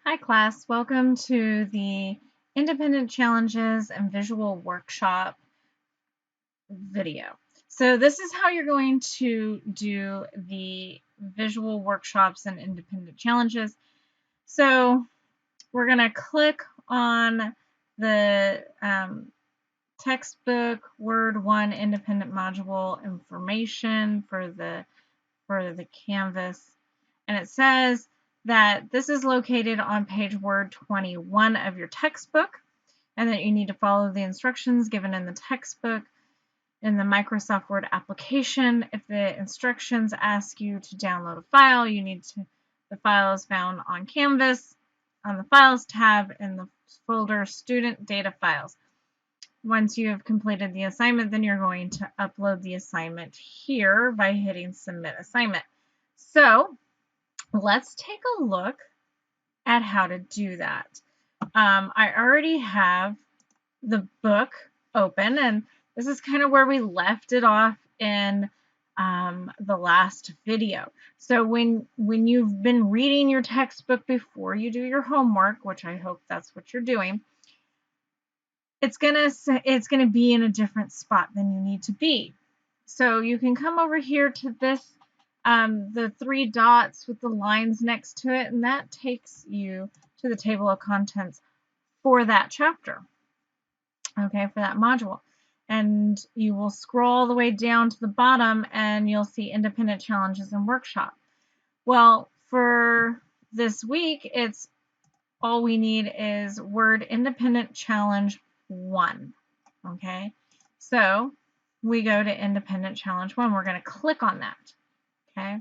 Hi class, welcome to the Independent Challenges and Visual Workshop video. So this is how you're going to do the visual workshops and independent challenges. So we're going to click on the textbook Word 1 independent module information for the Canvas, and it says that this is located on page Word 21 of your textbook, and that you need to follow the instructions given in the textbook. In the Microsoft Word application, if the instructions ask you to download a file, the file is found on Canvas on the Files tab in the folder Student Data Files. Once you have completed the assignment, then you're going to upload the assignment here by hitting Submit Assignment. So let's take a look at how to do that. I already have the book open, and this is kind of where we left it off in the last video. So when you've been reading your textbook before you do your homework, which I hope that's what you're doing, it's gonna be in a different spot than you need to be. So you can come over here to this, the three dots with the lines next to it, and that takes you to the table of contents for that chapter, okay, for that module. And you will scroll all the way down to the bottom and you'll see independent challenges and workshop. Well, for this week, it's all we need is Word Independent Challenge 1, okay? So we go to Independent Challenge 1. We're going to click on that, okay?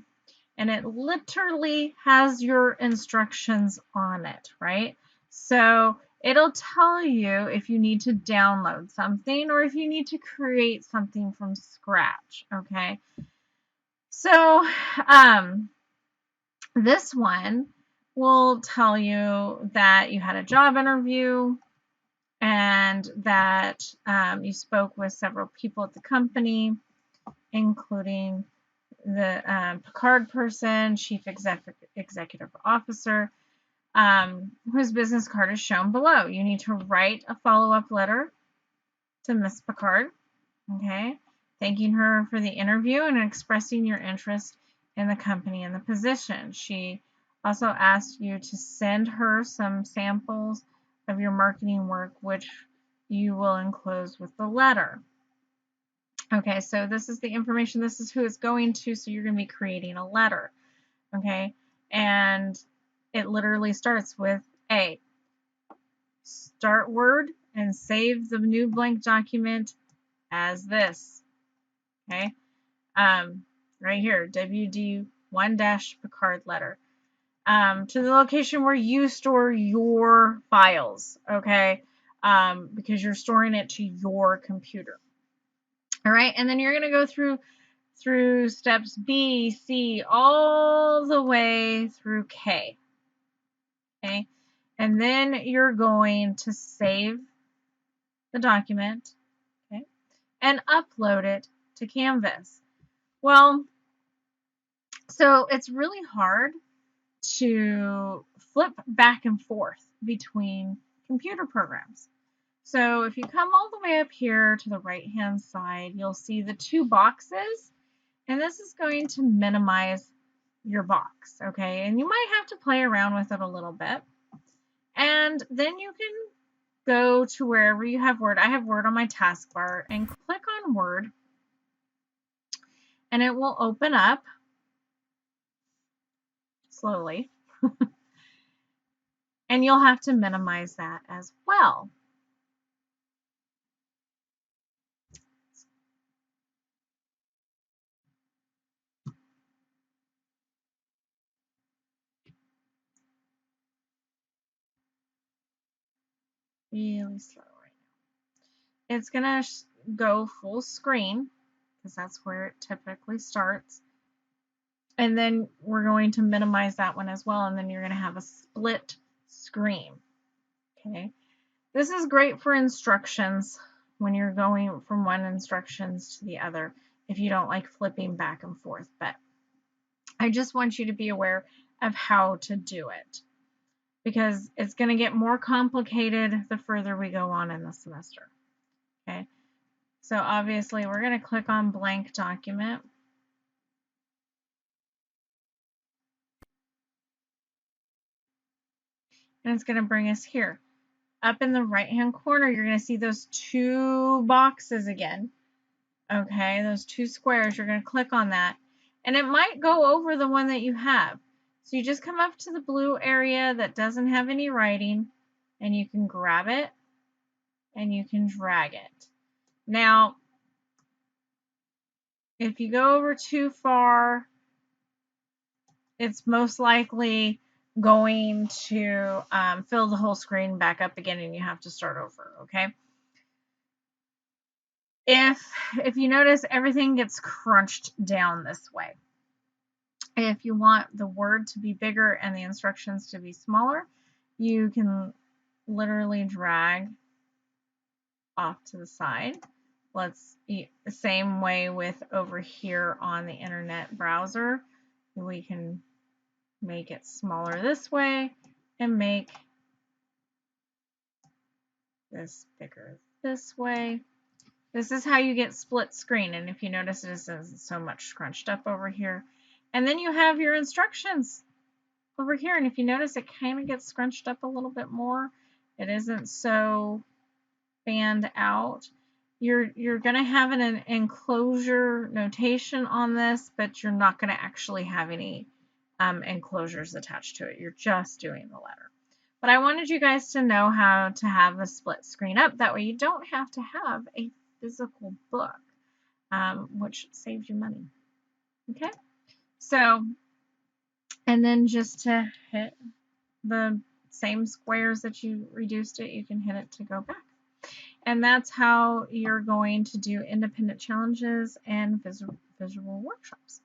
And it literally has your instructions on it, right? So it'll tell you if you need to download something or if you need to create something from scratch, okay? So this one will tell you that you had a job interview and that you spoke with several people at the company, including the Picard person, Chief Executive Officer, whose business card is shown below. You need to write a follow-up letter to Miss Picard, okay, thanking her for the interview and expressing your interest in the company and the position. She also asked you to send her some samples of your marketing work, which you will enclose with the letter. Okay, so this is the information, this is who it's going to, so you're going to be creating a letter, okay? And it literally starts with A. Start Word and save the new blank document as this, okay? Right here, WD1-Picard letter. To the location where you store your files, okay? Because you're storing it to your computer. All right, and then you're going to go through steps B, C, all the way through K. Okay, and then you're going to save the document, okay, and upload it to Canvas. Well, so it's really hard to flip back and forth between computer programs. So if you come all the way up here to the right hand side, you'll see the two boxes, and this is going to minimize your box, okay? And you might have to play around with it a little bit. And then you can go to wherever you have Word. I have Word on my taskbar, and click on Word, and it will open up slowly. And you'll have to minimize that as well. Really slow right now. It's going to go full screen because that's where it typically starts. And then we're going to minimize that one as well, and then you're going to have a split screen. Okay. This is great for instructions when you're going from one instructions to the other if you don't like flipping back and forth, but I just want you to be aware of how to do it. because it's going to get more complicated the further we go on in the semester. Okay, so obviously we're going to click on blank document. And it's going to bring us here. Up in the right hand corner, you're going to see those two boxes again. Okay, those two squares, you're going to click on that. And it might go over the one that you have. So you just come up to the blue area that doesn't have any writing, and you can grab it and you can drag it. Now, if you go over too far, it's most likely going to fill the whole screen back up again and you have to start over, okay? If you notice, everything gets crunched down this way. If you want the word to be bigger and the instructions to be smaller, you can literally drag off to the side. Let's the same way with over here on the internet browser. We can make it smaller this way and make this bigger this way. This is how you get split screen, and if you notice, it isn't so much scrunched up over here. And then you have your instructions over here, and if you notice, it kind of gets scrunched up a little bit more. It isn't so fanned out. You're going to have an enclosure notation on this, but you're not going to actually have any enclosures attached to it. You're just doing the letter. But I wanted you guys to know how to have the split screen up. That way you don't have to have a physical book, which saves you money. Okay, so, and then just to hit the same squares that you reduced it, you can hit it to go back. And that's how you're going to do independent challenges and visual workshops.